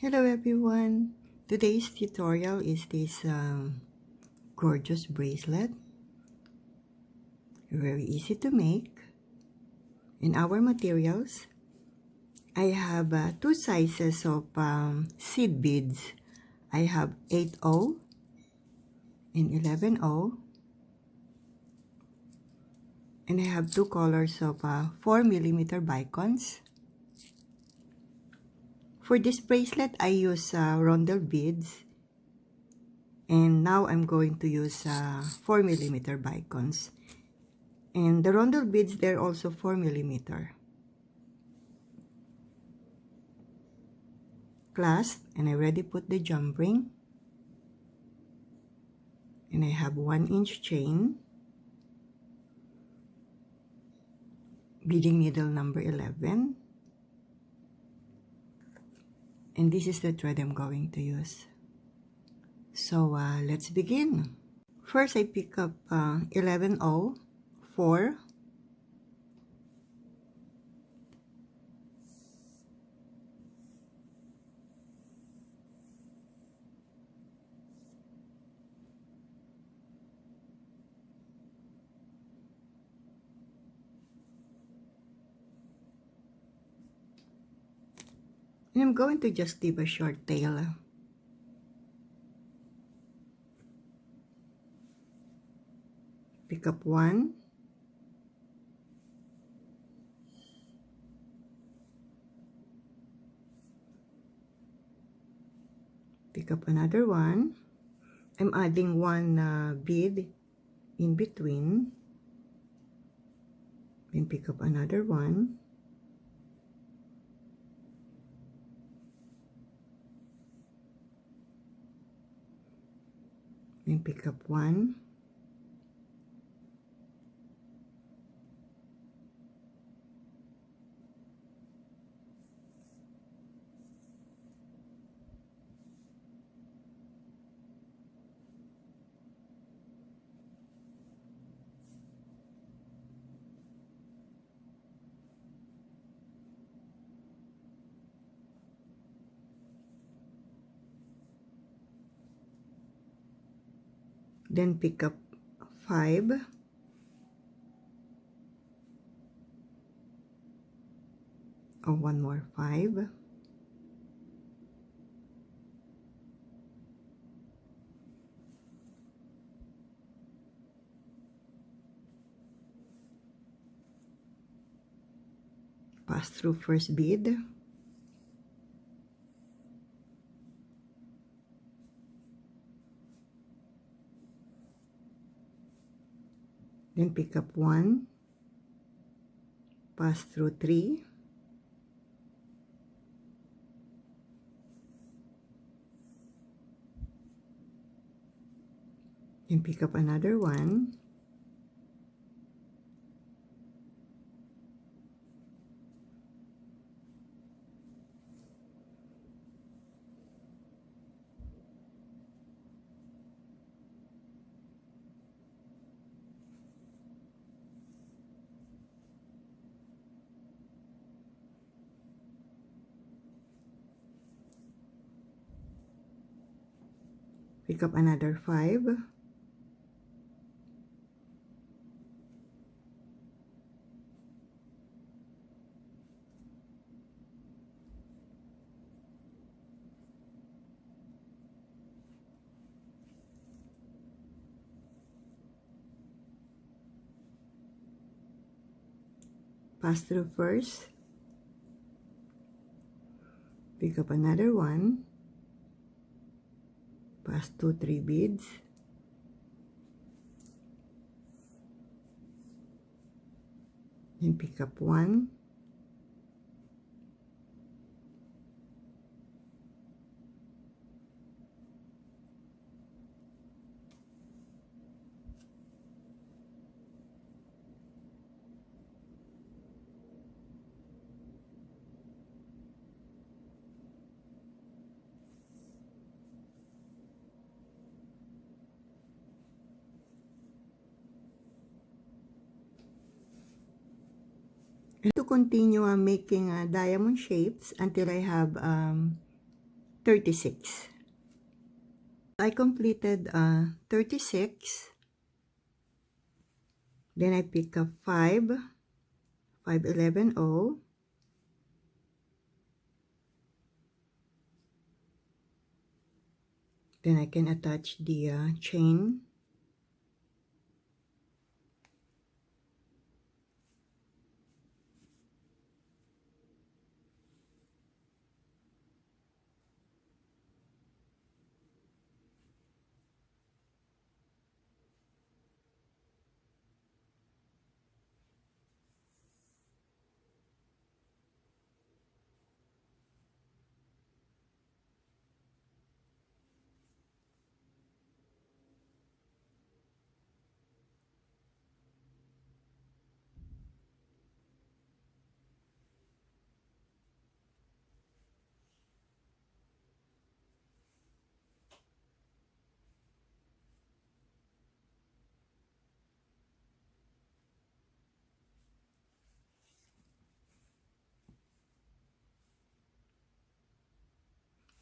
Hello everyone! Today's tutorial is this gorgeous bracelet. Very easy to make. In our materials, I have two sizes of seed beads. I have 8/0 and 11/0. And I have two colors of 4mm bicones. For this bracelet, I use rondel beads. And now I'm going to use 4mm bicones. And the rondel beads, they're also 4mm. Clasp, and I already put the jump ring. And I have 1-inch chain. Beading needle number 11. And this is the thread I'm going to use. So let's begin. First, I pick up 11/0, 4. And I'm going to just leave a short tail. Pick up 1. Pick up another 1. I'm adding 1 bead in between. Then pick up another 1. Then pick up 1. Then pick up 5. Oh, one more 5. Pass through first bead. Then pick up 1. Pass through 3. Then pick up another 1. Pick up another 5. Pass through first. Pick up another 1. Pass 2, 3 beads. Then pick up 1. And to continue making diamond shapes until I have 36. I completed 36. Then I pick up 5, 5, 11, 0. Then I can attach the chain.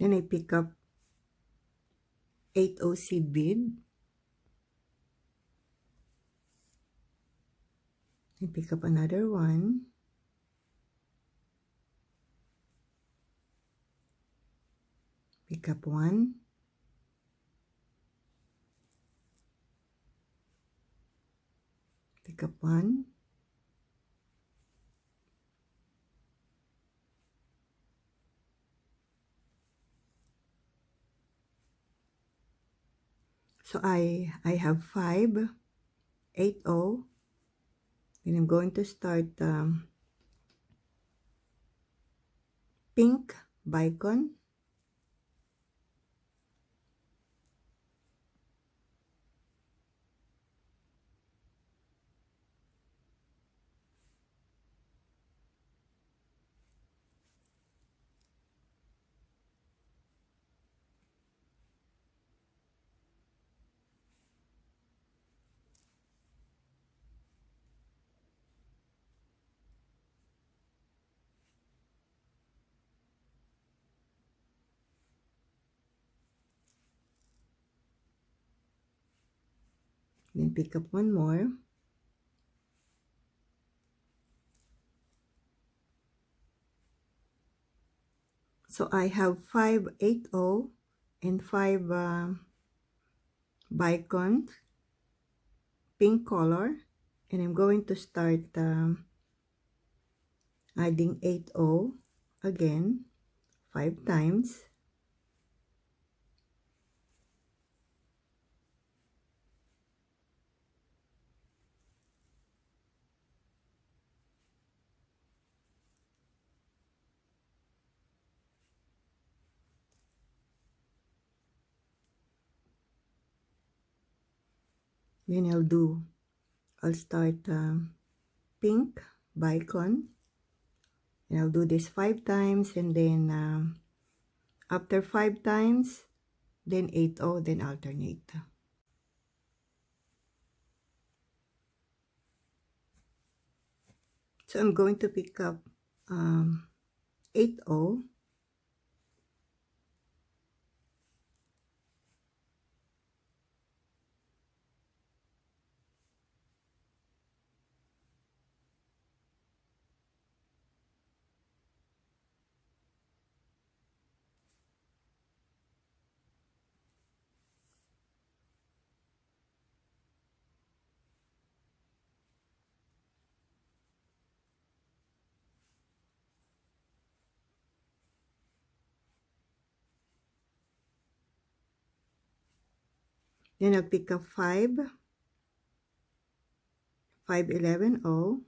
Then I pick up 8 OC bead. I pick up another one. Pick up one. Pick up one. So I have 5, 8, 0. And I'm going to start pink bicone. Then pick up one more. So I have 5, 8, 0 and 5 bicones, pink color, and I'm going to start adding 8, 0 again 5 times. Then I'll start pink bicone, and I'll do this 5 times, and then after 5 times, then 8, 0, then alternate. So I'm going to pick up 8, 0. Then I'll pick up 5, 5, 11, 0.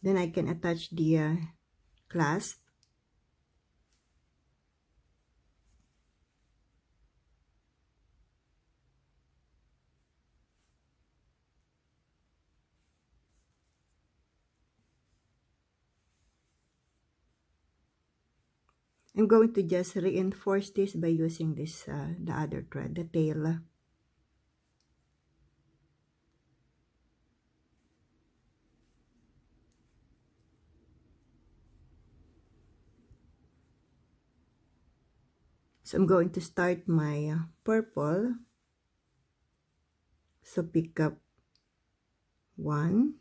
Then I can attach the clasp. I'm going to just reinforce this by using this the other thread, the tail. So I'm going to start my purple. So pick up one,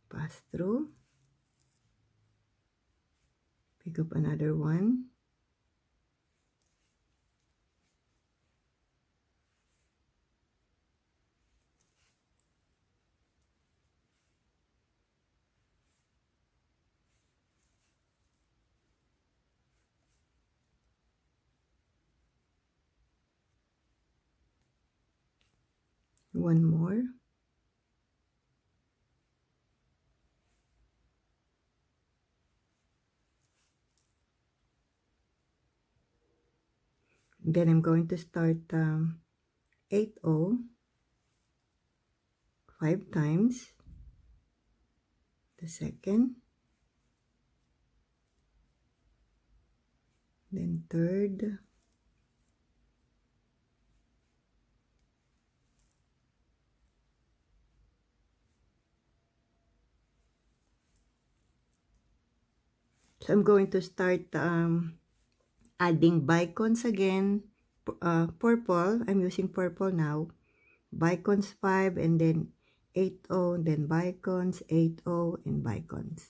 pass through, pick up another one, one more, then I'm going to start 8-0 5 times, the second, then third, so I'm going to start adding bicones again. Purple, I'm using purple now. Bicones 5 and then 8-0, then bicones, 8-0 and bicones.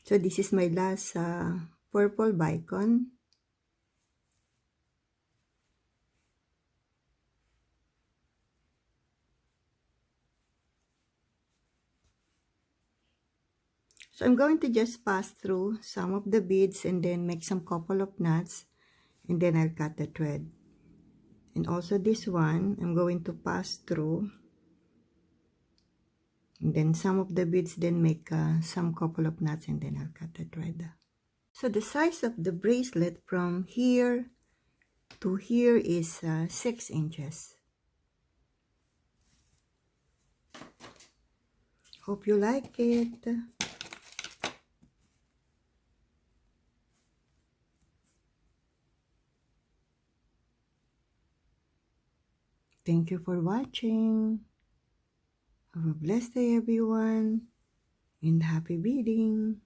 So this is my last purple bicone. So I'm going to just pass through some of the beads and then make some couple of knots, and then I'll cut the thread. And also this one, I'm going to pass through, and then some of the beads, then make some couple of knots, and then I'll cut the thread. So the size of the bracelet from here to here is 6 inches. Hope you like it. Thank you for watching. Have a blessed day, everyone, and happy beading.